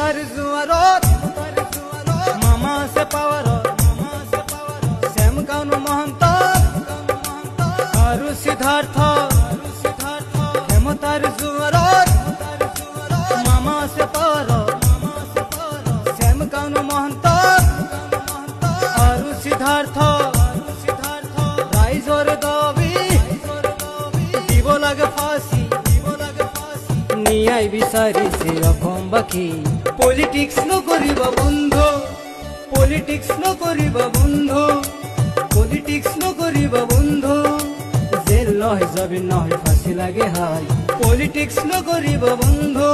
ক্ষমতার জোয়ারত মামা আছে পাওয়ারত শ্যাম কানু মহন্ত আৰু সিদ্ধাৰ্থ ক্ষমতার জোয়ারত মামা আছে পাওয়ারত শ্যাম কানু মহন্ত আৰু সিদ্ধাৰ্থ ৰাইজৰ দাবী দিব লাগে ফাঁচি ন্যায় বিচাৰিছে অসমবাসী পলিটিক্স নকৰিবা বন্ধু পলিটিক্স নকৰিবা বন্ধু পলিটিক্স নকৰিবা বন্ধু জেল নহয় জবিন নহয় ফাঁচি লাগে হাই পলিটিক্স নকৰিবা বন্ধু